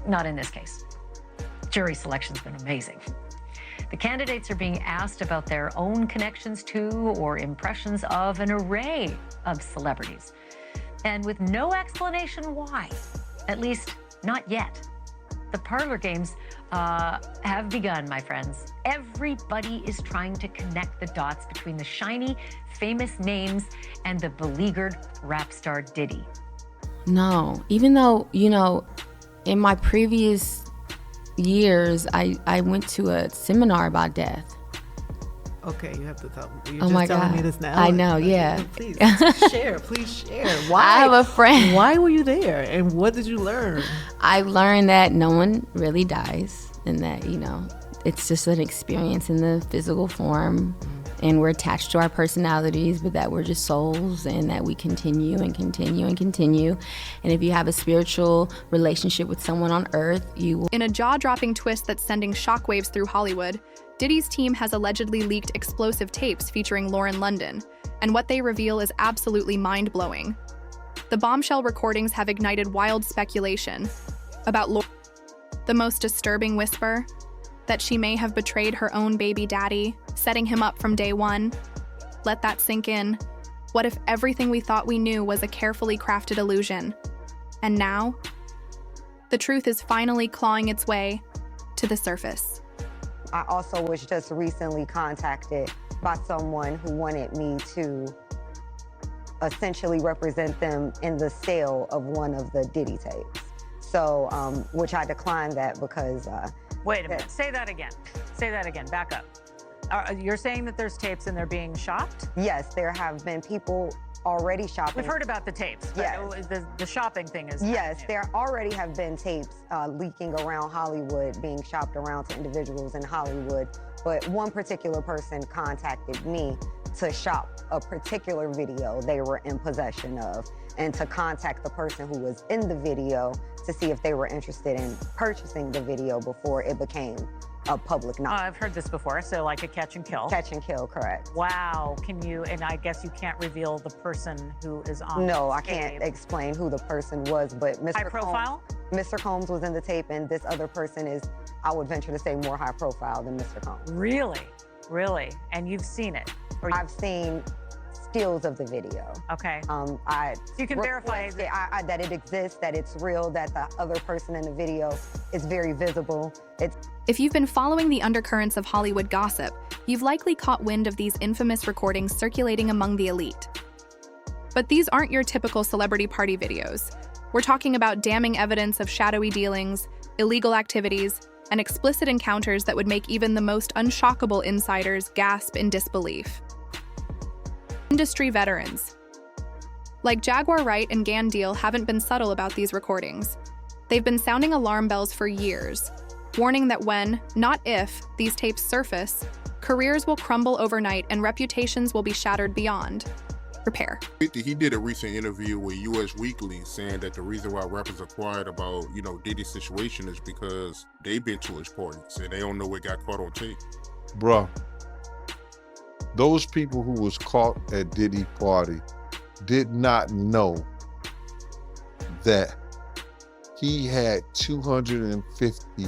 not in this case. Jury selection's been amazing. The candidates are being asked about their own connections to or impressions of an array of celebrities, and with no explanation why, at least not yet. The parlor games have begun, my friends. Everybody is trying to connect the dots between the shiny, famous names and the beleaguered rap star Diddy. No, even though, in my previous years, I went to a seminar about death. Okay, you have to tell me. You're Oh my telling God. me this now. I know, yeah. Please share. Why? I have a friend. Why were you there, and what did you learn? I learned that no one really dies, and that, it's just an experience in the physical form, and we're attached to our personalities, but that we're just souls, and that we continue and continue and continue. And if you have a spiritual relationship with someone on earth, you will. In a jaw-dropping twist that's sending shockwaves through Hollywood, Diddy's team has allegedly leaked explosive tapes featuring Lauren London, and what they reveal is absolutely mind-blowing. The bombshell recordings have ignited wild speculation about Lauren. The most disturbing whisper, that she may have betrayed her own baby daddy, setting him up from day one. Let that sink in. What if everything we thought we knew was a carefully crafted illusion? And now, the truth is finally clawing its way to the surface. I also was just recently contacted by someone who wanted me to essentially represent them in the sale of one of the Diddy tapes. So, which I declined that because... Wait a minute, say that again. Say that again, back up. You're saying that there's tapes and they're being shopped? Yes, there have been people already shopping. We've heard about the tapes, but yes. The shopping thing is... Yes, there already have been tapes leaking around Hollywood, being shopped around to individuals in Hollywood, but one particular person contacted me to shop a particular video they were in possession of, and to contact the person who was in the video to see if they were interested in purchasing the video before it became a public knowledge. I've heard this before, so like a catch and kill. Catch and kill, correct. Wow, and I guess you can't reveal the person who is on No, the I can't explain who the person was, but High profile? Mr. Combs was in the tape, and this other person is, I would venture to say, more high profile than Mr. Combs. Really? Really? And you've seen it? I've seen stills of the video. Okay. So you can verify that it exists, that it's real, that the other person in the video is very visible. If you've been following the undercurrents of Hollywood gossip, you've likely caught wind of these infamous recordings circulating among the elite. But these aren't your typical celebrity party videos. We're talking about damning evidence of shadowy dealings, illegal activities, and explicit encounters that would make even the most unshockable insiders gasp in disbelief. Industry veterans like Jaguar Wright and Gan Deal haven't been subtle about these recordings. They've been sounding alarm bells for years, warning that when, not if, these tapes surface, careers will crumble overnight and reputations will be shattered beyond repair. He did a recent interview with US Weekly saying that the reason why rappers are quiet about, Diddy's situation is because they've been to his parties and they don't know what got caught on tape. Bruh, those people who was caught at Diddy party did not know that he had 250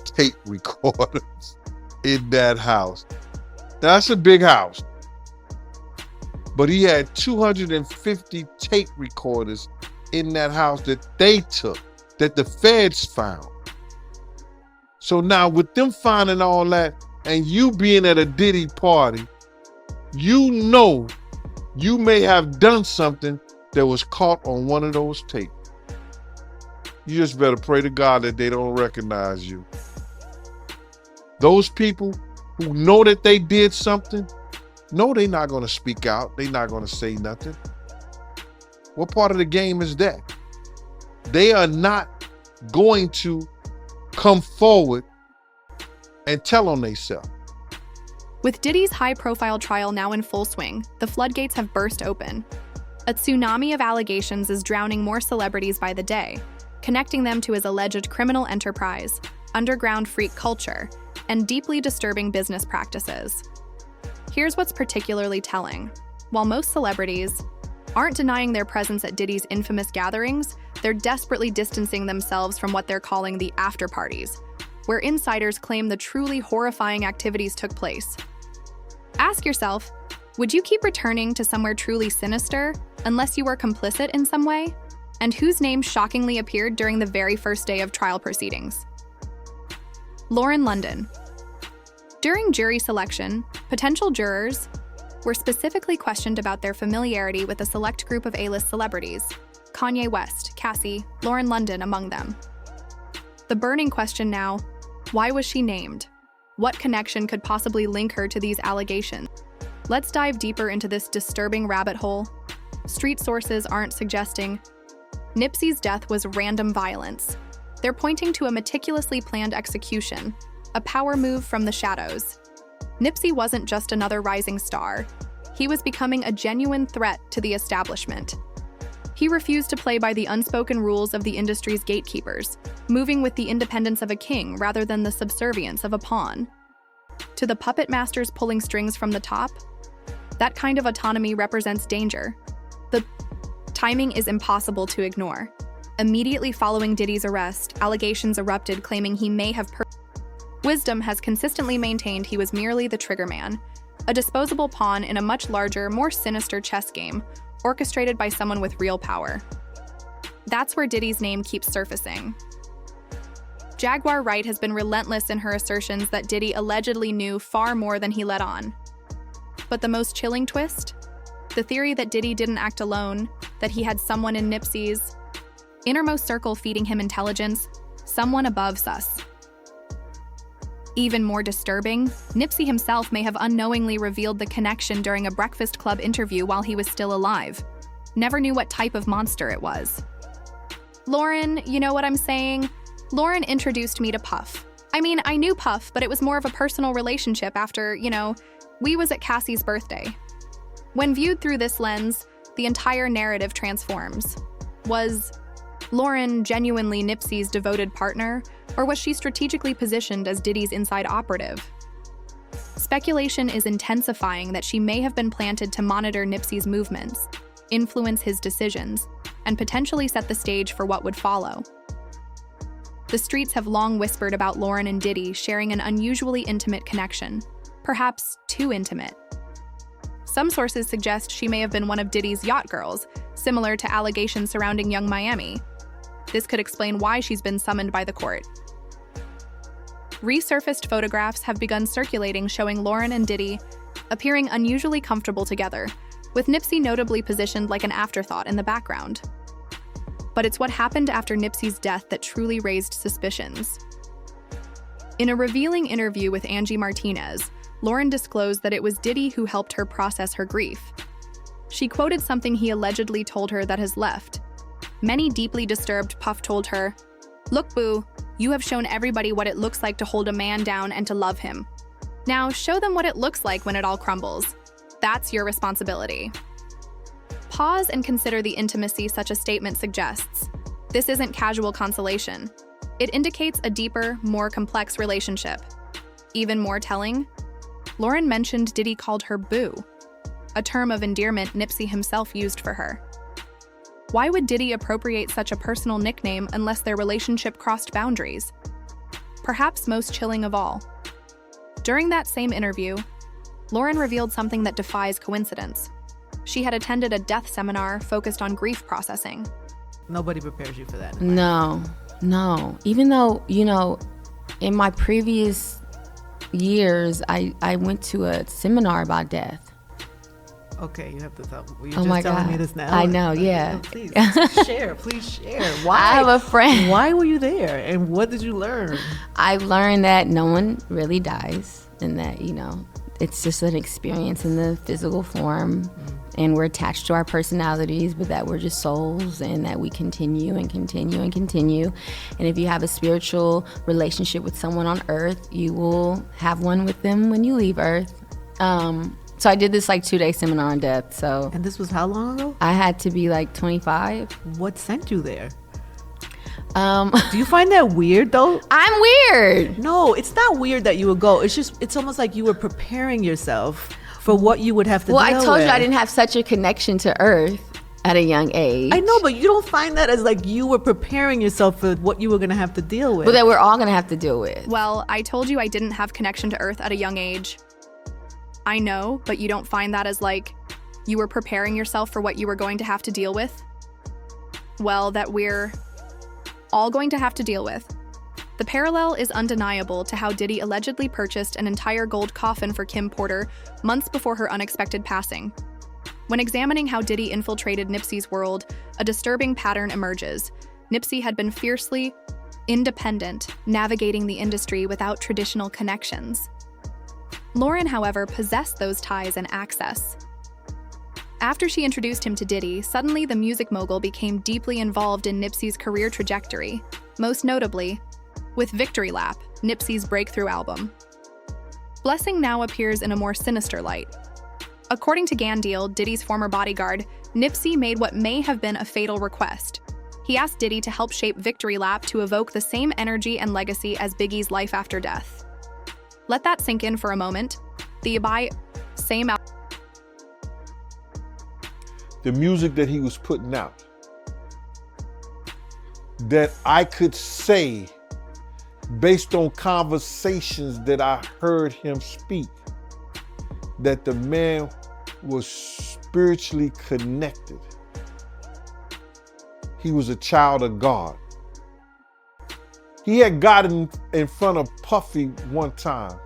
tape recorders in that house. That's a big house. But he had 250 tape recorders in that house that they took, that the feds found. So now with them finding all that and you being at a Diddy party, you know you may have done something that was caught on one of those tapes. You just better pray to God that they don't recognize you. Those people who know that they did something, no, they're not going to speak out. They're not going to say nothing. What part of the game is that? They are not going to come forward and tell on themselves. With Diddy's high-profile trial now in full swing, the floodgates have burst open. A tsunami of allegations is drowning more celebrities by the day, connecting them to his alleged criminal enterprise, underground freak culture, and deeply disturbing business practices. Here's what's particularly telling. While most celebrities aren't denying their presence at Diddy's infamous gatherings, they're desperately distancing themselves from what they're calling the after parties, where insiders claim the truly horrifying activities took place. Ask yourself, would you keep returning to somewhere truly sinister unless you were complicit in some way? And whose name shockingly appeared during the very first day of trial proceedings? Lauren London. During jury selection, potential jurors were specifically questioned about their familiarity with a select group of A-list celebrities, Kanye West, Cassie, Lauren London among them. The burning question now, why was she named? What connection could possibly link her to these allegations? Let's dive deeper into this disturbing rabbit hole. Street sources aren't suggesting Nipsey's death was random violence. They're pointing to a meticulously planned execution, a power move from the shadows. Nipsey wasn't just another rising star. He was becoming a genuine threat to the establishment. He refused to play by the unspoken rules of the industry's gatekeepers, moving with the independence of a king rather than the subservience of a pawn. To the puppet masters pulling strings from the top, that kind of autonomy represents danger. The timing is impossible to ignore. Immediately following Diddy's arrest, allegations erupted claiming he may have Wisdom has consistently maintained he was merely the triggerman, a disposable pawn in a much larger, more sinister chess game, orchestrated by someone with real power. That's where Diddy's name keeps surfacing. Jaguar Wright has been relentless in her assertions that Diddy allegedly knew far more than he let on. But the most chilling twist? The theory that Diddy didn't act alone, that he had someone in Nipsey's innermost circle feeding him intelligence, someone above sus. Even more disturbing, Nipsey himself may have unknowingly revealed the connection during a Breakfast Club interview while he was still alive. Never knew what type of monster it was. Lauren, you know what I'm saying? Lauren introduced me to Puff. I mean, I knew Puff, but it was more of a personal relationship after, we was at Cassie's birthday. When viewed through this lens, the entire narrative transforms. Was Lauren genuinely Nipsey's devoted partner, or was she strategically positioned as Diddy's inside operative? Speculation is intensifying that she may have been planted to monitor Nipsey's movements, influence his decisions, and potentially set the stage for what would follow. The streets have long whispered about Lauren and Diddy sharing an unusually intimate connection, perhaps too intimate. Some sources suggest she may have been one of Diddy's yacht girls, similar to allegations surrounding Young Miami. This could explain why she's been summoned by the court. Resurfaced photographs have begun circulating showing Lauren and Diddy appearing unusually comfortable together, with Nipsey notably positioned like an afterthought in the background. But it's what happened after Nipsey's death that truly raised suspicions. In a revealing interview with Angie Martinez, Lauren disclosed that it was Diddy who helped her process her grief. She quoted something he allegedly told her that has left. Many deeply disturbed Puff told her, "Look, boo, you have shown everybody what it looks like to hold a man down and to love him. Now show them what it looks like when it all crumbles. That's your responsibility." Pause and consider the intimacy such a statement suggests. This isn't casual consolation. It indicates a deeper, more complex relationship. Even more telling, Lauren mentioned Diddy called her boo, a term of endearment Nipsey himself used for her. Why would Diddy appropriate such a personal nickname unless their relationship crossed boundaries? Perhaps most chilling of all. During that same interview, Lauren revealed something that defies coincidence. She had attended a death seminar focused on grief processing. Nobody prepares you for that. No. Even though, in my previous years, I went to a seminar about death. Okay, you have to tell me. You're Oh just my telling God. me this now. I know, yeah. Please share. Why? I have a friend. Why were you there? And what did you learn? I learned that no one really dies, and that, it's just an experience in the physical form, and we're attached to our personalities, but that we're just souls, and that we continue and continue and continue. And if you have a spiritual relationship with someone on earth, you will have one with them when you leave earth. So I did this 2-day seminar on death. So And this was how long ago? I had to be 25. What sent you there? Do you find that weird though? I'm weird. No, it's not weird that you would go. It's almost like you were preparing yourself for what you would have to Well, deal I told with. you I didn't have such a connection to earth. at a young age. I know, but you don't find that as like you were preparing yourself for what you were going to have to deal with. But that we're all going to have to deal with. Well, I told you I didn't have connection to Earth at a young age. I know, but you don't find that as like you were preparing yourself for what you were going to have to deal with? Well, that we're all going to have to deal with. The parallel is undeniable to how Diddy allegedly purchased an entire gold coffin for Kim Porter months before her unexpected passing. When examining how Diddy infiltrated Nipsey's world, a disturbing pattern emerges. Nipsey had been fiercely independent, navigating the industry without traditional connections. Lauren, however, possessed those ties and access. After she introduced him to Diddy, suddenly the music mogul became deeply involved in Nipsey's career trajectory, most notably with Victory Lap, Nipsey's breakthrough album. Blessing now appears in a more sinister light. According to Gandil, Diddy's former bodyguard, Nipsey made what may have been a fatal request. He asked Diddy to help shape Victory Lap to evoke the same energy and legacy as Biggie's Life After Death. Let that sink in for a moment. The music that he was putting out, that I could say, based on conversations that I heard him speak, that the man was spiritually connected. He was a child of God. He had gotten in front of Puffy one time,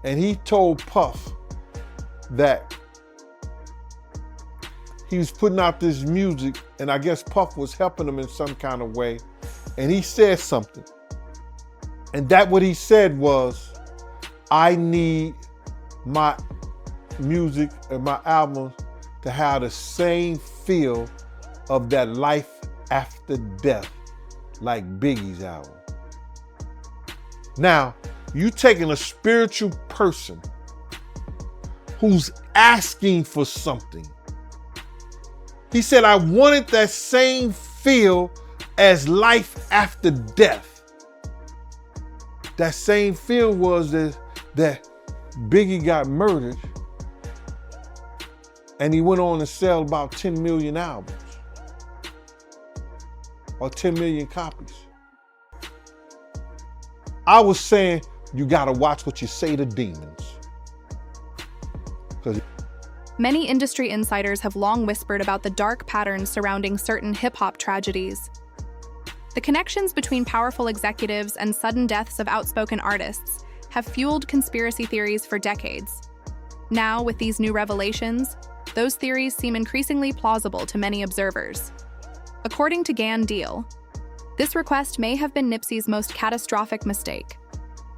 and he told Puff that he was putting out this music, and I guess Puff was helping him in some kind of way, and he said something. And that what he said was, I need my music and my albums to have the same feel of that life after death, like Biggie's album. Now, you taking a spiritual person who's asking for something. He said, I wanted that same feel as life after death. That same feel was that Biggie got murdered and he went on to sell about 10 million albums or 10 million copies. I was saying, you gotta watch what you say to demons. Many industry insiders have long whispered about the dark patterns surrounding certain hip-hop tragedies. The connections between powerful executives and sudden deaths of outspoken artists have fueled conspiracy theories for decades. Now, with these new revelations, those theories seem increasingly plausible to many observers. According to Gandil, this request may have been Nipsey's most catastrophic mistake.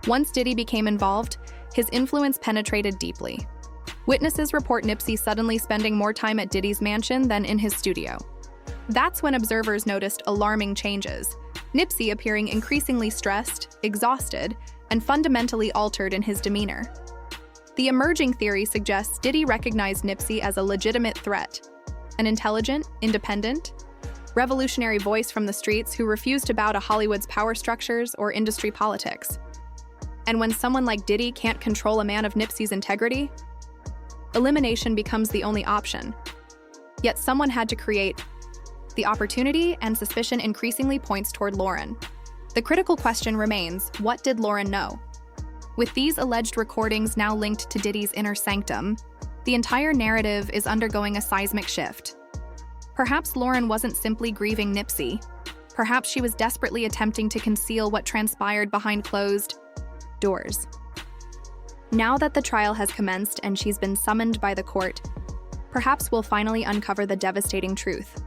Once Diddy became involved, his influence penetrated deeply. Witnesses report Nipsey suddenly spending more time at Diddy's mansion than in his studio. That's when observers noticed alarming changes, Nipsey appearing increasingly stressed, exhausted, and fundamentally altered in his demeanor. The emerging theory suggests Diddy recognized Nipsey as a legitimate threat, an intelligent, independent, revolutionary voice from the streets who refused to bow to Hollywood's power structures or industry politics. And when someone like Diddy can't control a man of Nipsey's integrity, elimination becomes the only option. Yet someone had to create the opportunity, and suspicion increasingly points toward Lauren. The critical question remains, what did Lauren know? With these alleged recordings now linked to Diddy's inner sanctum, the entire narrative is undergoing a seismic shift. Perhaps Lauren wasn't simply grieving Nipsey. Perhaps she was desperately attempting to conceal what transpired behind closed doors. Now that the trial has commenced and she's been summoned by the court, perhaps we'll finally uncover the devastating truth.